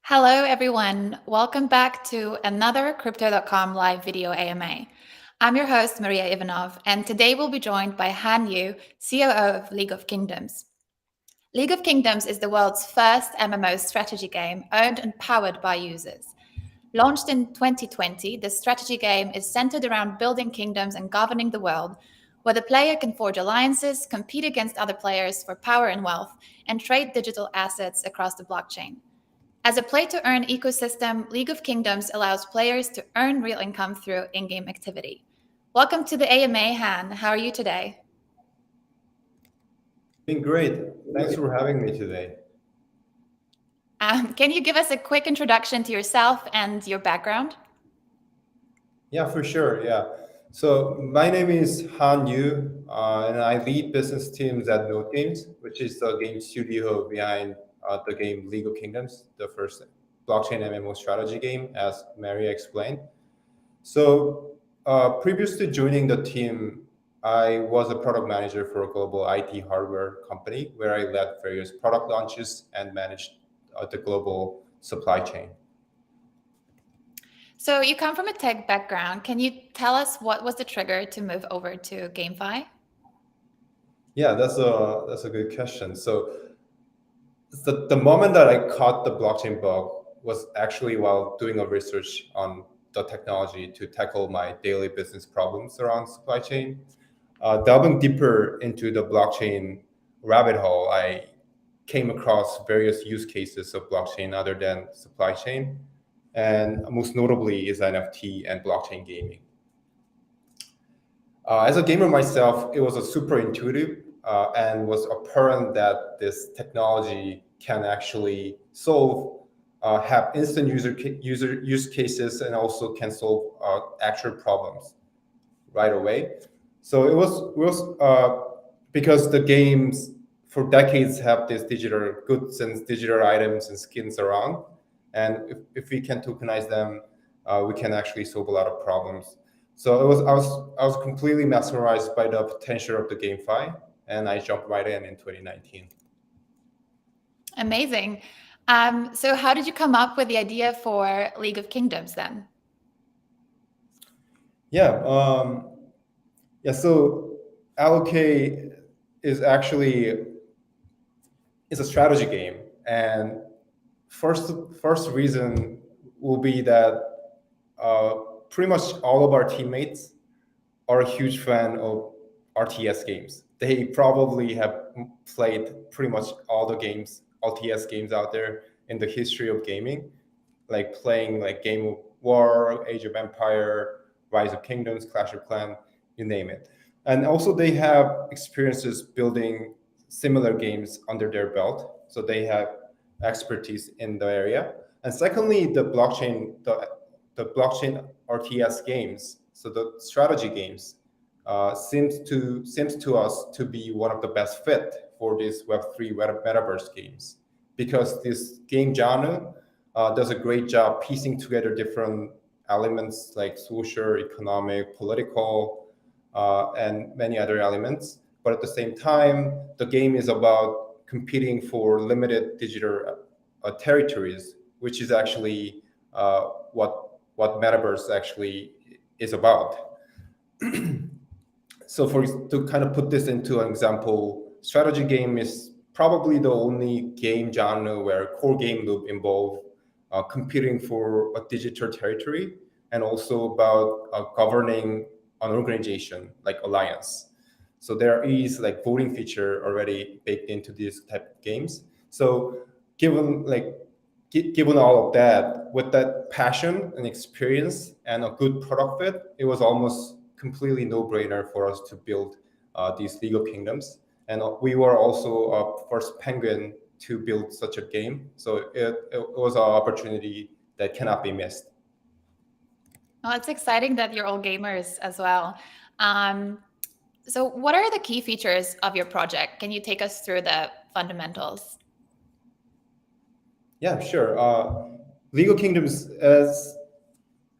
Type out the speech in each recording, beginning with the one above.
Hello, everyone. Welcome back to another Crypto.com live video AMA. I'm your host, Maria Ivanov, and today we'll be joined by Han Yoo, COO of League of Kingdoms. League of Kingdoms is the world's first MMO strategy game owned and powered by users. Launched in 2020, this strategy game is centered around building kingdoms and governing the world, where the player can forge alliances, compete against other players for power and wealth, and trade digital assets across the blockchain. As a play-to-earn ecosystem, League of Kingdoms allows players to earn real income through in-game activity. Welcome to the AMA, Han. How are you today? Doing great. Thanks for having me today. Can you give us a quick introduction to yourself and your background? Yeah, for sure. Yeah. So my name is Han Yoo, and I lead business teams at Nongamers, which is the game studio behind the game League of Kingdoms, the first blockchain MMO strategy game, as Maria explained. So previous to joining the team, I was a product manager for a global IT hardware company where I led various product launches and managed the global supply chain. So you come from a tech background. Can you tell us what was the trigger to move over to GameFly? Yeah, that's a good question. So the moment that I caught the blockchain bug was actually while doing a research on the technology to tackle my daily business problems around supply chain. Delving deeper into the blockchain rabbit hole, I came across various use cases of blockchain other than supply chain, and most notably is NFT and blockchain gaming. As a gamer myself, it was a super intuitive and was apparent that this technology can actually have instant user use cases and also can solve actual problems right away. So it was because the games for decades have these digital goods and digital items and skins around, and if we can tokenize them, we can actually solve a lot of problems. So I was completely mesmerized by the potential of the GameFly, and I jumped right in 2019. Amazing. So how did you come up with the idea for League of Kingdoms then? Yeah, yeah. So LOK is actually is a strategy game, and first reason will be that uh, pretty much all of our teammates are a huge fan of RTS games. They probably have played pretty much all the games, RTS games out there in the history of gaming, like playing like Game of War, Age of Empire, Rise of Kingdoms, Clash of Clans, you name it. And also they have experiences building similar games under their belt, so they have expertise in the area. And secondly, the blockchain RTS games, so the strategy games, seems to us to be one of the best fit for these Web3 metaverse games, because this game genre does a great job piecing together different elements like social, economic, political, and many other elements. But at the same time, the game is about competing for limited digital territories, which is actually what metaverse actually is about. So to kind of put this into an example, strategy game is probably the only game genre where core game loop involve competing for a digital territory and also about governing an organization like alliance. So there is like voting feature already baked into these type of games. So given like given all of that, with that passion and experience and a good product fit, it was almost completely no-brainer for us to build these League of Kingdoms. And we were also first Penguin to build such a game. So it was an opportunity that cannot be missed. Well, it's exciting that you're all gamers as well. So what are the key features of your project? Can you take us through the fundamentals? Yeah, sure. League of Kingdoms,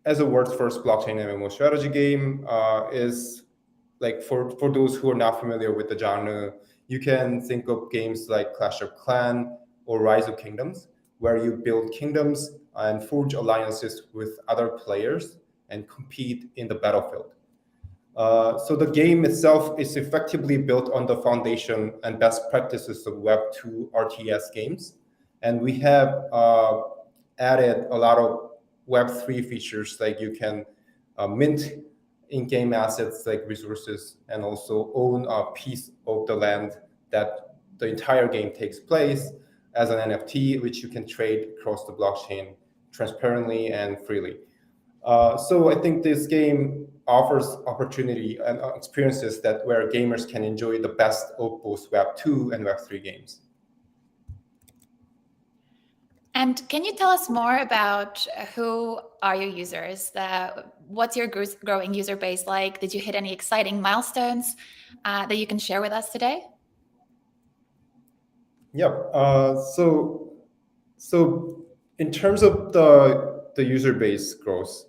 as a world's first blockchain MMO strategy game, is like for those who are not familiar with the genre, you can think of games like Clash of Clans or Rise of Kingdoms, where you build kingdoms and forge alliances with other players and compete in the battlefield. So the game itself is effectively built on the foundation and best practices of Web 2 RTS games. And we have added a lot of Web 3 features, like you can mint in-game assets like resources, and also own a piece of the land that the entire game takes place as an NFT, which you can trade across the blockchain transparently and freely. So I think this game offers opportunity and experiences that where gamers can enjoy the best of both Web 2 and Web 3 games. And can you tell us more about who are your users? What's your growing user base like? Did you hit any exciting milestones that you can share with us today? Yep. So in terms of the user base growth,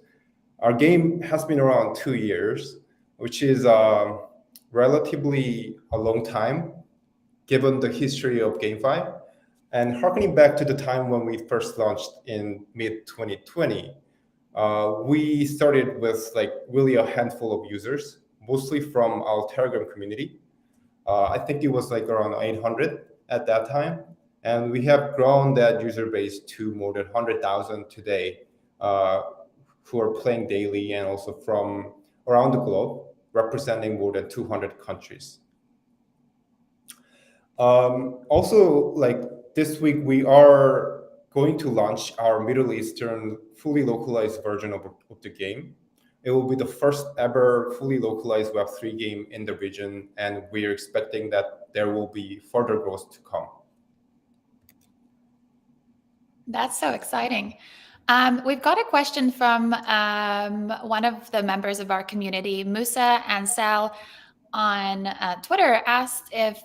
our game has been around 2 years, which is relatively a long time given the history of GameFly. And harkening back to the time when we first launched in mid 2020, we started with like really a handful of users, mostly from our Telegram community. I think it was like around 800 at that time. And we have grown that user base to more than 100,000 today, who are playing daily and also from around the globe, representing more than 200 countries. Also, like this week, we are going to launch our Middle Eastern fully localized version of the game. It will be the first ever fully localized Web3 game in the region, and we are expecting that there will be further growth to come. That's so exciting. We've got a question from one of the members of our community, Musa Ansel, on Twitter, asked if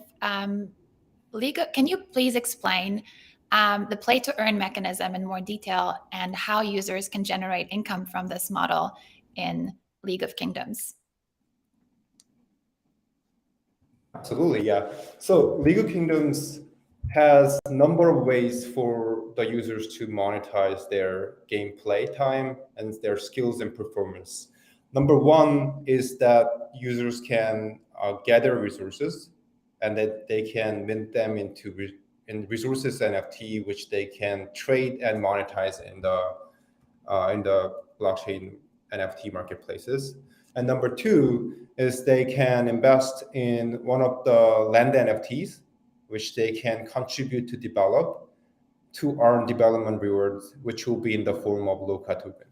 can you please explain the play to earn mechanism in more detail and how users can generate income from this model in League of Kingdoms? Absolutely, yeah. So League of Kingdoms has a number of ways for the users to monetize their gameplay time and their skills and performance. Number one is that users can gather resources, and that they can mint them into in resources NFT, which they can trade and monetize in the blockchain NFT marketplaces. And number two is they can invest in one of the land NFTs, which they can contribute to develop to earn development rewards, which will be in the form of LOKA token.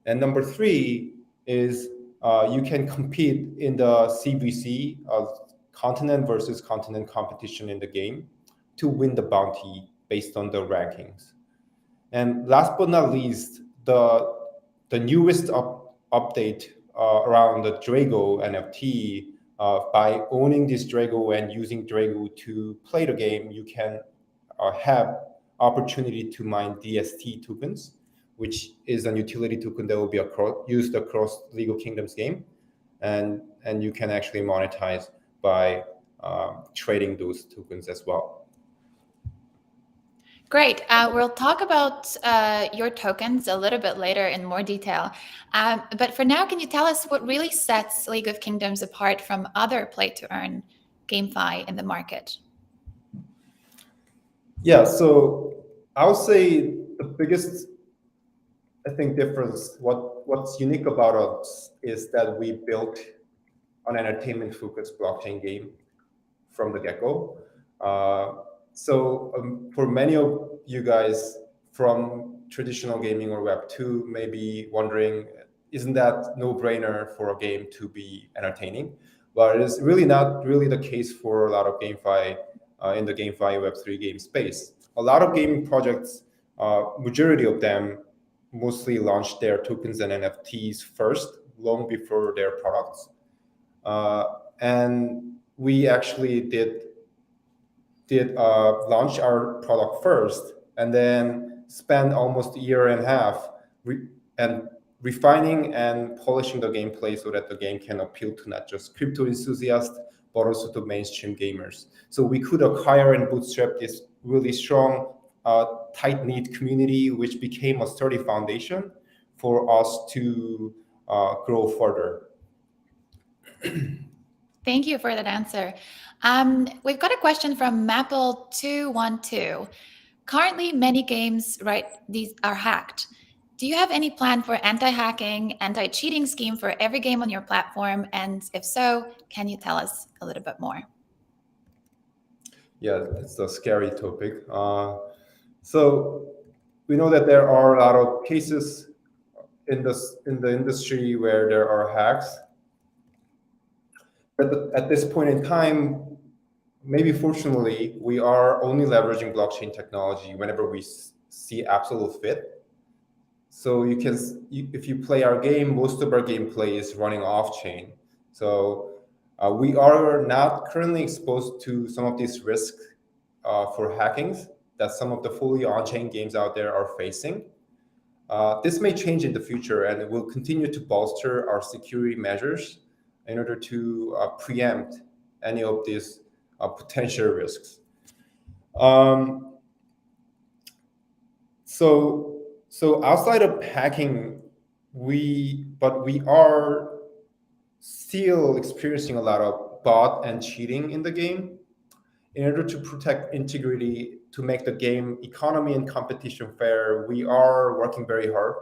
And number three is you can compete in the CVC, continent versus continent competition in the game, to win the bounty based on the rankings. And last but not least, the newest update around the Drago NFT, by owning this Drago and using Drago to play the game, you can have opportunity to mine DST tokens, which is a utility token that will be used across League of Kingdoms game, and you can actually monetize by trading those tokens as well. Great. We'll talk about your tokens a little bit later in more detail. But for now, can you tell us what really sets League of Kingdoms apart from other play-to-earn GameFly in the market? Yeah, so I would say the biggest, I think, difference, what's unique about us is that we built an entertainment-focused blockchain game from the get-go. So for many of you guys from traditional gaming or Web 2 may be wondering, isn't that no-brainer for a game to be entertaining? But it is really not really the case for a lot of GameFly in the GameFly Web 3 game space. A lot of gaming projects, majority of them mostly launched their tokens and NFTs first, long before their products. And we actually did launch our product first, and then spend almost a year and a half refining and polishing the gameplay so that the game can appeal to not just crypto enthusiasts, but also to mainstream gamers. So we could acquire and bootstrap this really strong tight-knit community, which became a sturdy foundation for us to grow further. Thank you for that answer. We've got a question from Maple212. Currently, many games, right, these are hacked. Do you have any plan for anti-hacking, anti-cheating scheme for every game on your platform? And if so, can you tell us a little bit more? Yeah, it's a scary topic. So we know that there are a lot of cases in the industry where there are hacks. But at this point in time, maybe fortunately, we are only leveraging blockchain technology whenever we see absolute fit. So if you play our game, most of our gameplay is running off chain. So we are not currently exposed to some of these risks for hackings that some of the fully on-chain games out there are facing. This may change in the future, and it will continue to bolster our security measures in order to preempt any of these potential risks. So outside of hacking, we are still experiencing a lot of bot and cheating in the game. In order to protect integrity, to make the game economy and competition fair, we are working very hard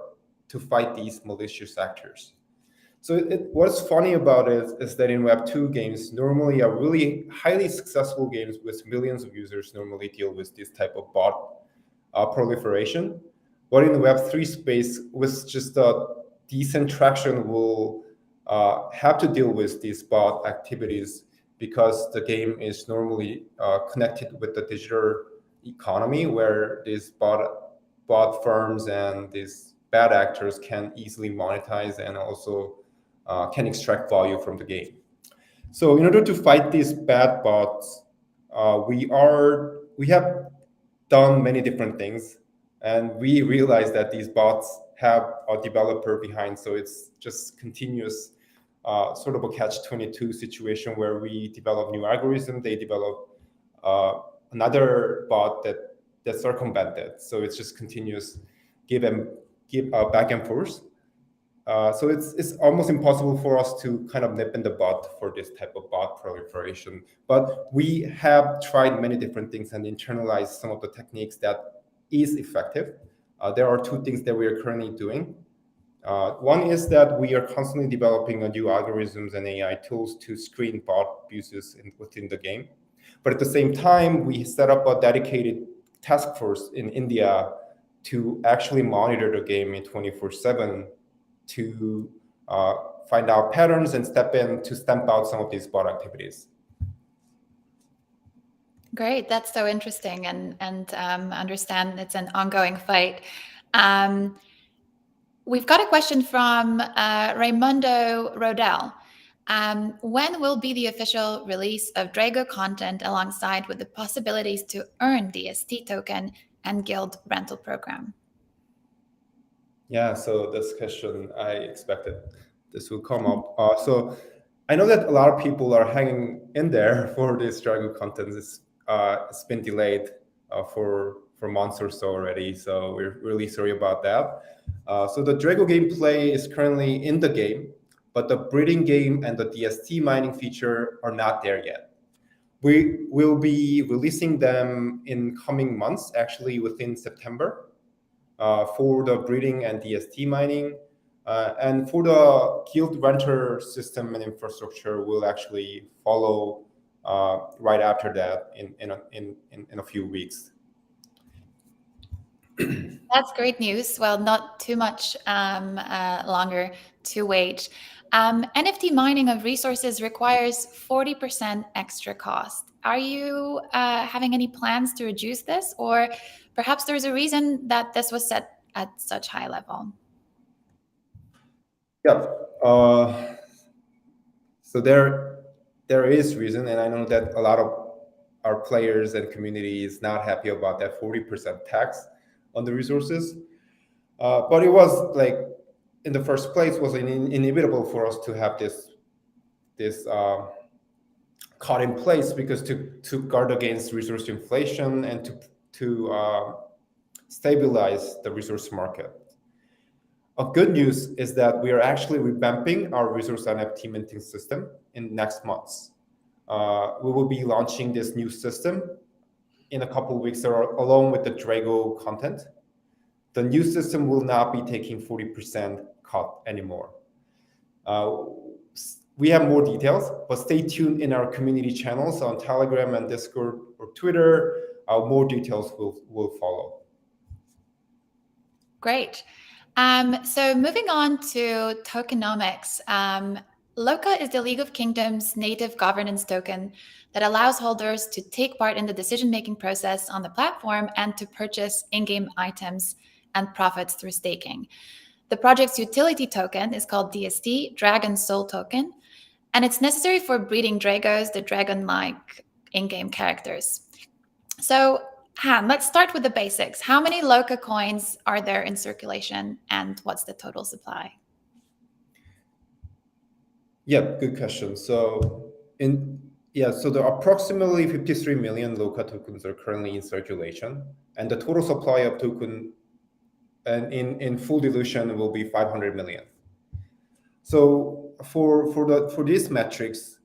to fight these malicious actors. So what's funny about it is that in Web2 games, normally are really highly successful games with millions of users normally deal with this type of bot proliferation. But in the Web3 space, with just a decent traction, will have to deal with these bot activities because the game is normally connected with the digital economy, where these bot firms and these bad actors can easily monetize and also can extract value from the game. So in order to fight these bad bots, we have done many different things, and we realize that these bots have a developer behind, so it's just continuous sort of a catch-22 situation where we develop new algorithm, they develop another bot that circumvented. So it's just continuous give back and forth. So it's almost impossible for us to kind of nip in the bud for this type of bot proliferation. But we have tried many different things and internalized some of the techniques that is effective. There are two things that we are currently doing. One is that we are constantly developing new algorithms and AI tools to screen bot abuses within the game. But at the same time, we set up a dedicated task force in India to actually monitor the game in 24/7 to find out patterns and step in to stamp out some of these bot activities. Great, that's so interesting, and understand it's an ongoing fight. We've got a question from Raimundo Rodell. When will be the official release of Drago content alongside with the possibilities to earn the ST token and guild rental program? Yeah, so this question, I expected this will come up. So I know that a lot of people are hanging in there for this Drago content. It's been delayed for months or so already, so we're really sorry about that. So the Drago gameplay is currently in the game, but the breeding game and the DST mining feature are not there yet. We will be releasing them in coming months, actually within September. For the breeding and DST mining. And for the guild renter system and infrastructure, we'll actually follow right after that in a few weeks. That's great news. Well, not too much longer to wait. NFT mining of resources requires 40% extra cost. Are you having any plans to reduce this, or perhaps there's a reason that this was set at such high level? Yeah. So there is reason, and I know that a lot of our players and community is not happy about that 40% tax on the resources. But it was like, in the first place, was inevitable for us to have this cut in place, because to guard against resource inflation and to stabilize the resource market. A good news is that we are actually revamping our resource NFT minting system in next months. We will be launching this new system in a couple of weeks along with the Drago content. The new system will not be taking 40% cut anymore. We have more details, but stay tuned in our community channels on Telegram and Discord or Twitter. More details will follow. Great. So moving on to tokenomics. LOKA is the League of Kingdoms native governance token that allows holders to take part in the decision-making process on the platform and to purchase in-game items and profits through staking. The project's utility token is called DST, Dragon Soul Token, and it's necessary for breeding Dragos, the dragon-like in-game characters. So Han, let's start with the basics. How many LOKA coins are there in circulation and what's the total supply? Yeah, good question. So there are approximately 53 million LOKA tokens are currently in circulation, and the total supply of token and in full dilution will be 500 million. So for these metrics,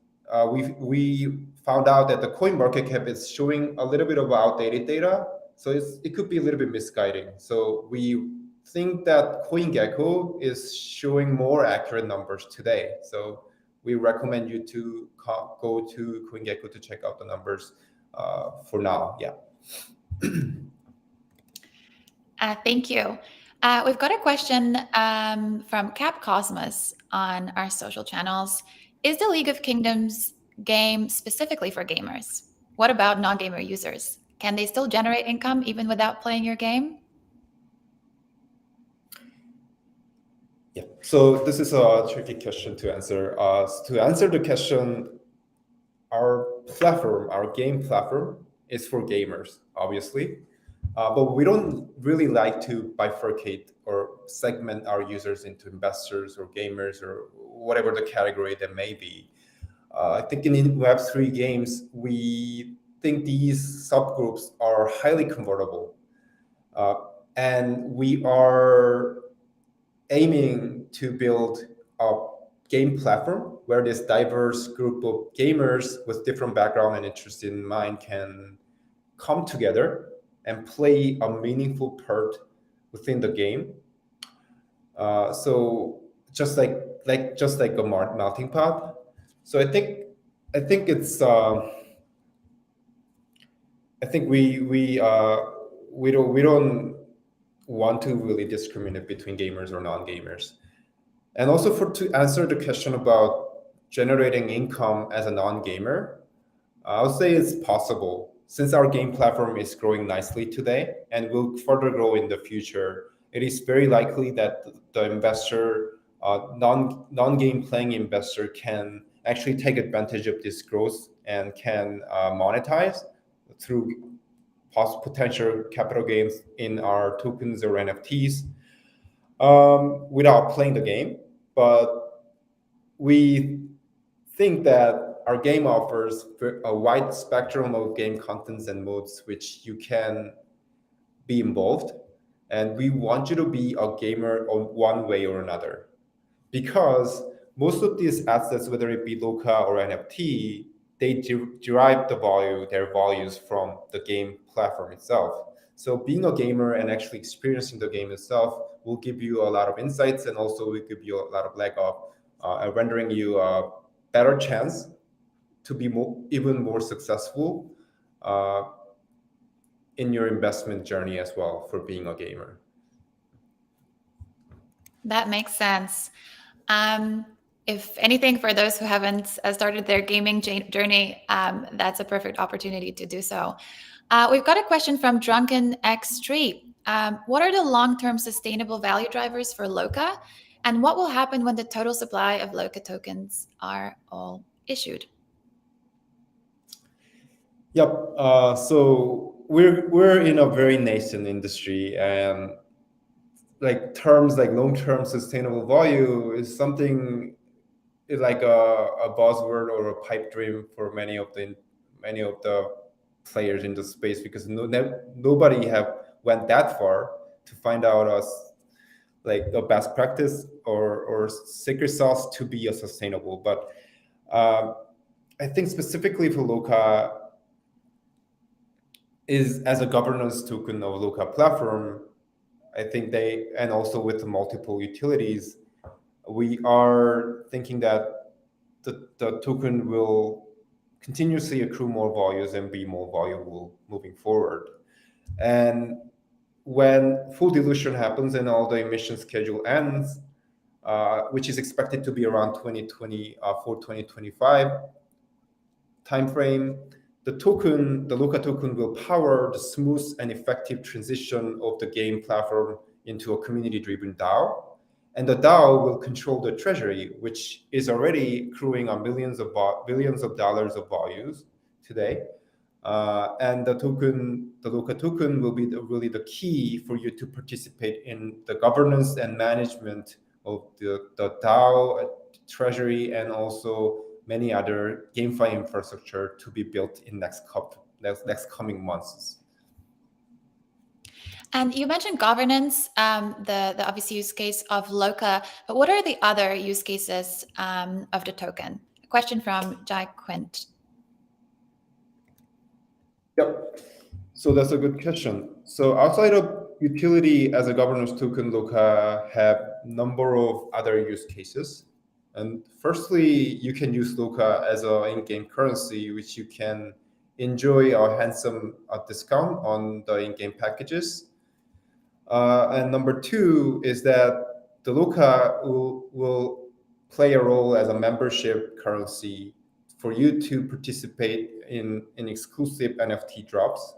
we found out that the coin market cap is showing a little bit of outdated data, so it could be a little bit misguiding. So we think that CoinGecko is showing more accurate numbers today. So we recommend you to go to CoinGecko to check out the numbers for now. Yeah. Thank you. We've got a question from Cap Cosmos on our social channels. Is the League of Kingdoms game specifically for gamers? What about non-gamer users? Can they still generate income even without playing your game? Yeah, so this is a tricky question to answer. To answer the question, our platform, our game platform, is for gamers, obviously. But we don't really like to bifurcate or segment our users into investors or gamers or whatever the category that may be. I think in Web3 games, we think these subgroups are highly convertible. And we are aiming to build a game platform where this diverse group of gamers with different background and interests in mind can come together and play a meaningful part within the game. So just like a melting pot. So I think it's I think we don't want to really discriminate between gamers or non-gamers. And also to answer the question about generating income as a non-gamer, I would say it's possible. Since our game platform is growing nicely today and will further grow in the future, it is very likely that the investor, non-game playing investor, can actually take advantage of this growth and can monetize through potential capital gains in our tokens or NFTs without playing the game. But we think that our game offers a wide spectrum of game contents and modes which you can be involved. And we want you to be a gamer one way or another. Because most of these assets, whether it be LOKA or NFT, they derive their values from the game platform itself. So being a gamer and actually experiencing the game itself will give you a lot of insights and also will give you a lot of leg up, rendering you a better chance to be even more successful in your investment journey as well for being a gamer. That makes sense. If anything, for those who haven't started their gaming journey, that's a perfect opportunity to do so. We've got a question from Drunken X3. What are the long-term sustainable value drivers for LOKA? And what will happen when the total supply of LOKA tokens are all issued? Yep. So we're in a very nascent industry, and like terms like long-term sustainable value is something like a buzzword or a pipe dream for many of the players in the space, because nobody have went that far to find out like a best practice or secret sauce to be a sustainable. But I think specifically for LOKA is as a governance token of LOKA platform, I think and also with the multiple utilities, we are thinking that the token will continuously accrue more values and be more valuable moving forward. And when full dilution happens and all the emission schedule ends, which is expected to be around 2024, 2025 timeframe, the LOKA token will power the smooth and effective transition of the game platform into a community-driven DAO. And the DAO will control the treasury, which is already accruing on billions of dollars of values today. And the LOKA token will be really the key for you to participate in the governance and management of the DAO, treasury, and also many other GameFly infrastructure to be built in next coming months. And you mentioned governance, the obvious use case of LOKA, but what are the other use cases of the token? A question from Jai Quint. Yep. So that's a good question. So outside of utility as a governance token, LOKA have a number of other use cases. And firstly, you can use LOKA as an in-game currency, which you can enjoy a handsome discount on the in-game packages. And number two is that the LOKA will play a role as a membership currency for you to participate in exclusive NFT drops,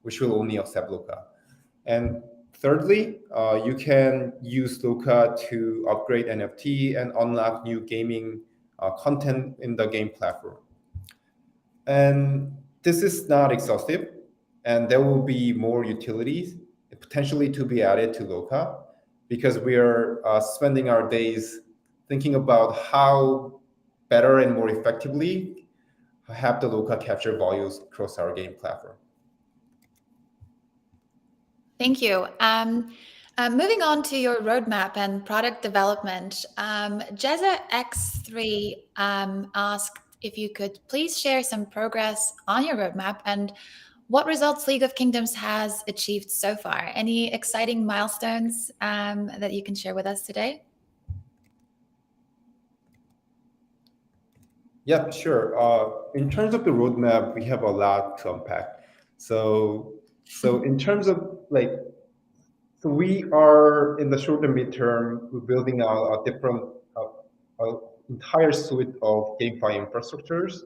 which will only accept LOKA. And thirdly, you can use LOKA to upgrade NFT and unlock new gaming content in the game platform. And this is not exhaustive, and there will be more utilities potentially to be added to LOKA, because we are spending our days thinking about how better and more effectively have the LOKA capture values across our game platform. Thank you. Moving on to your roadmap and product development, Jezza X3 asked if you could please share some progress on your roadmap and what results League of Kingdoms has achieved so far. Any exciting milestones that you can share with us today? Yeah, sure. In terms of the roadmap, we have a lot to unpack. So in terms of so we are in the short and midterm, we're building out a different, entire suite of GameFly infrastructures,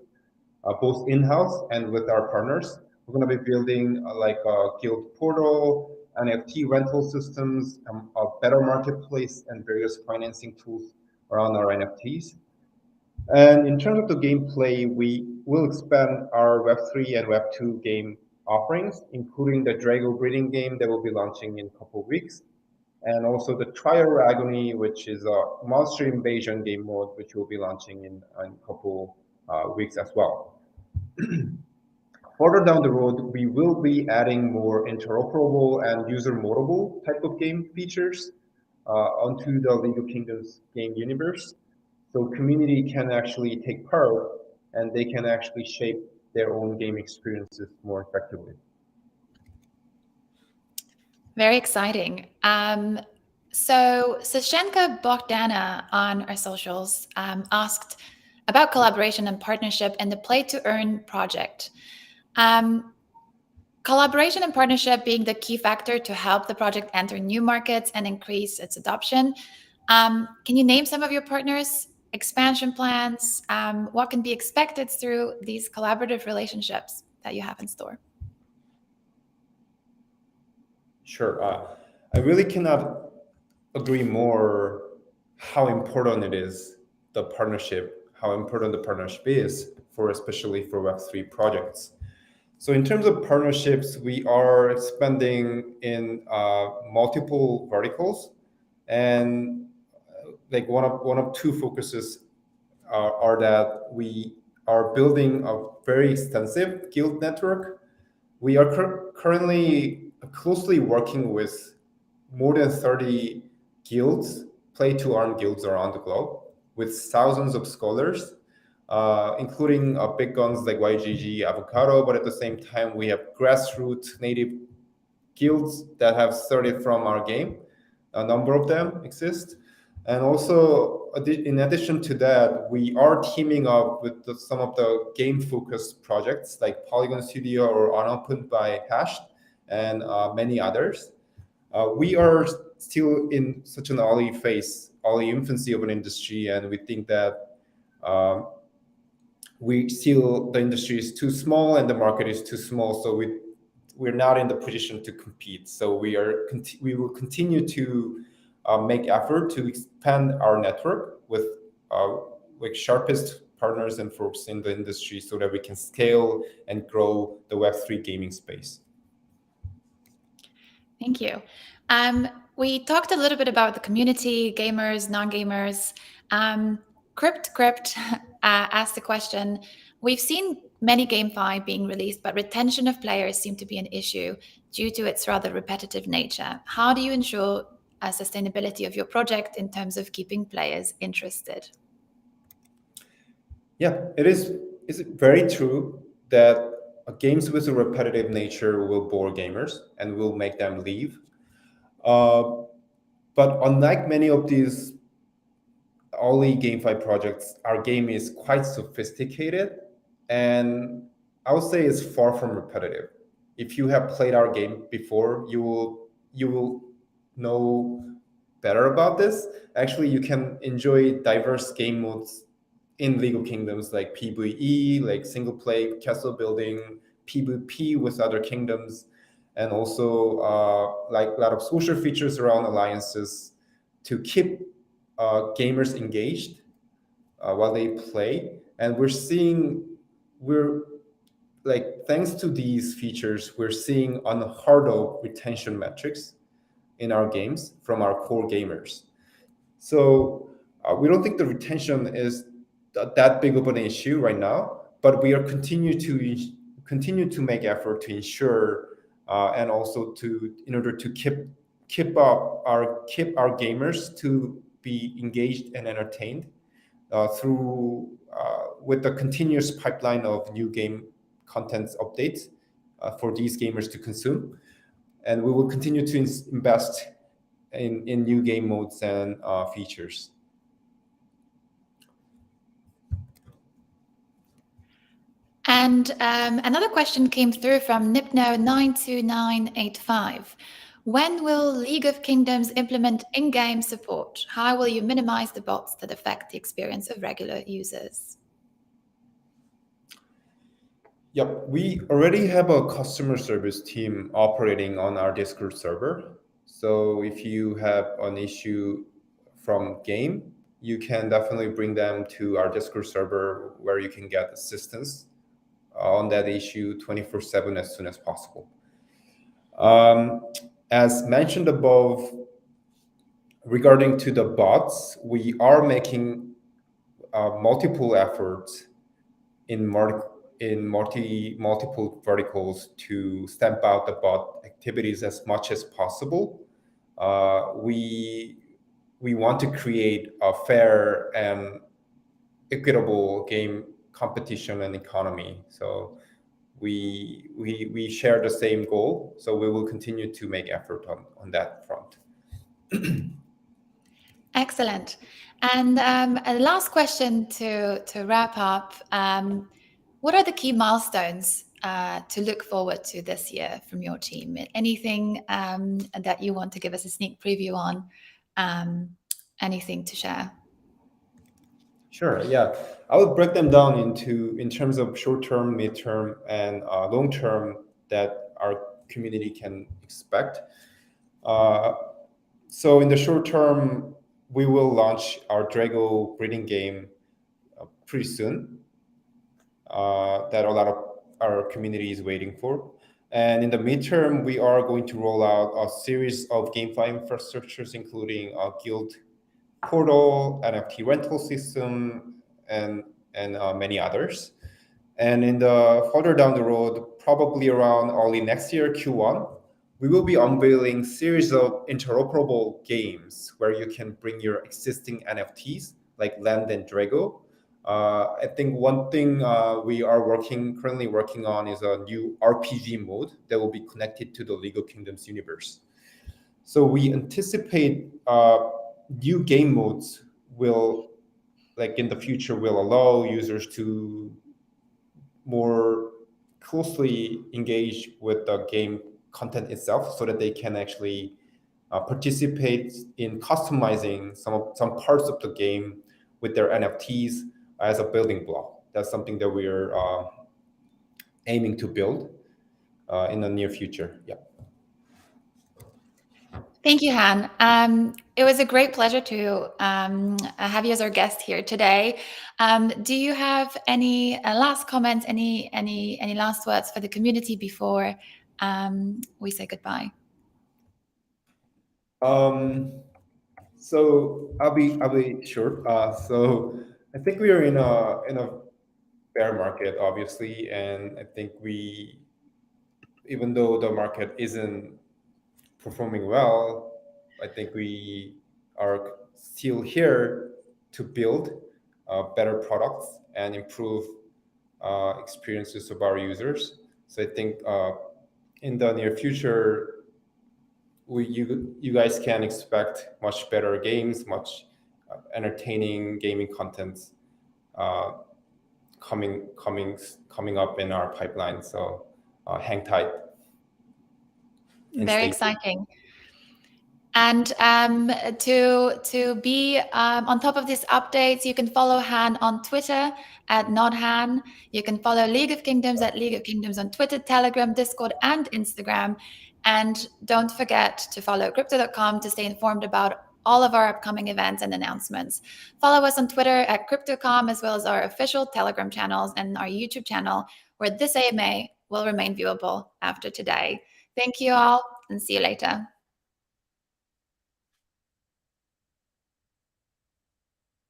both in-house and with our partners. We're going to be building like a guild portal, NFT rental systems, a better marketplace, and various financing tools around our NFTs. And in terms of the gameplay, we will expand our Web3 and Web2 game offerings, including the Drago breeding game that will be launching in a couple of weeks, and also the Trial Agony, which is a monster invasion game mode, which will be launching in a couple weeks as well. Further down the road, we will be adding more interoperable and user-modable type of game features onto the League of Kingdoms game universe. So community can actually take part and they can actually shape their own game experiences more effectively. Very exciting. So Sashenka Bogdana on our socials asked about collaboration and partnership in the Play to Earn project. Collaboration and partnership being the key factor to help the project enter new markets and increase its adoption. Can you name some of your partners, expansion plans, what can be expected through these collaborative relationships that you have in store? Sure. I really cannot agree more how important it is, how important the partnership is especially for Web3 projects. So in terms of partnerships, we are expanding in multiple verticals, and like one of two focuses are that we are building a very extensive guild network. We are currently closely working with more than 30 guilds, play to earn guilds around the globe, with thousands of scholars, including big guns like YGG, Avocado, but at the same time, we have grassroots native guilds that have started from our game. A number of them exist. And also, in addition to that, we are teaming up with some of the game-focused projects like Polygon Studio or Unopened by Hashed and many others. We are still in such an early phase, early infancy of an industry, and we think that the industry is too small and the market is too small, so we're not in the position to compete. So we will continue to make effort to expand our network with like sharpest partners and folks in the industry, so that we can scale and grow the Web3 gaming space. Thank you. We talked a little bit about the community, gamers, non-gamers. Crypt asked the question, we've seen many GameFly being released, but retention of players seem to be an issue due to its rather repetitive nature. How do you ensure sustainability of your project in terms of keeping players interested? Yeah, it is very true that games with a repetitive nature will bore gamers and will make them leave. But unlike many of these early GameFi projects, our game is quite sophisticated, and I would say it's far from repetitive. If you have played our game before, you will know better about this. Actually, you can enjoy diverse game modes in League of Kingdoms, like PvE, like single play, castle building, PvP with other kingdoms, and also like a lot of social features around alliances to keep gamers engaged while they play. And we're like, thanks to these features, we're seeing unheard-of retention metrics in our games from our core gamers. So we don't think the retention is that big of an issue right now, but we are continue to make effort to ensure and also in order to keep our gamers to be engaged and entertained through with the continuous pipeline of new game content updates for these gamers to consume. And we will continue to invest in new game modes and features. And another question came through from Nipno92985. When will League of Kingdoms implement in-game support? How will you minimize the bots that affect the experience of regular users? Yep, we already have a customer service team operating on our Discord server. So if you have an issue from game, you can definitely bring them to our Discord server where you can get assistance on that issue 24/7 as soon as possible. As mentioned above, regarding to the bots, we are making multiple efforts in multiple verticals to stamp out the bot activities as much as possible. We want to create a fair and equitable game competition and economy. So we share the same goal. So we will continue to make effort on that front. Excellent. And a last question to wrap up. What are the key milestones to look forward to this year from your team? Anything that you want to give us a sneak preview on? Anything to share? Sure. Yeah, I would break them down in terms of short term, mid term, and long term that our community can expect. So in the short term, we will launch our Drago breeding game pretty soon. That a lot of our community is waiting for. And in the midterm, we are going to roll out a series of GameFly infrastructures, including a guild portal, NFT rental system, and many others. And in the further down the road, probably around early next year, Q1, we will be unveiling series of interoperable games where you can bring your existing NFTs like Land and Drago. I think one thing we are currently working on is a new RPG mode that will be connected to the League of Kingdoms universe. So we anticipate new game modes will, like in the future, will allow users to more closely engage with the game content itself, so that they can actually participate in customizing some parts of the game with their NFTs as a building block. That's something that we are aiming to build in the near future. Yeah. Thank you, Han. It was a great pleasure to have you as our guest here today. Do you have any last comments, any last words for the community before we say goodbye? So I'll be short. So I think we are in a bear market, obviously, and I think even though the market isn't performing well, I think we are still here to build better products and improve experiences of our users. So I think in the near future, you guys can expect much better games, much entertaining gaming content uh, coming up in our pipeline. So hang tight and Very stay tuned. exciting. And to be on top of these updates, you can follow Han on Twitter at NotHan. You can follow League of Kingdoms at League of Kingdoms on Twitter, Telegram, Discord, and Instagram. And don't forget to follow Crypto.com to stay informed about all of our upcoming events and announcements. Follow us on Twitter at Crypto.com, as well as our official Telegram channels and our YouTube channel, where this AMA will remain viewable after today. Thank you all, and see you later.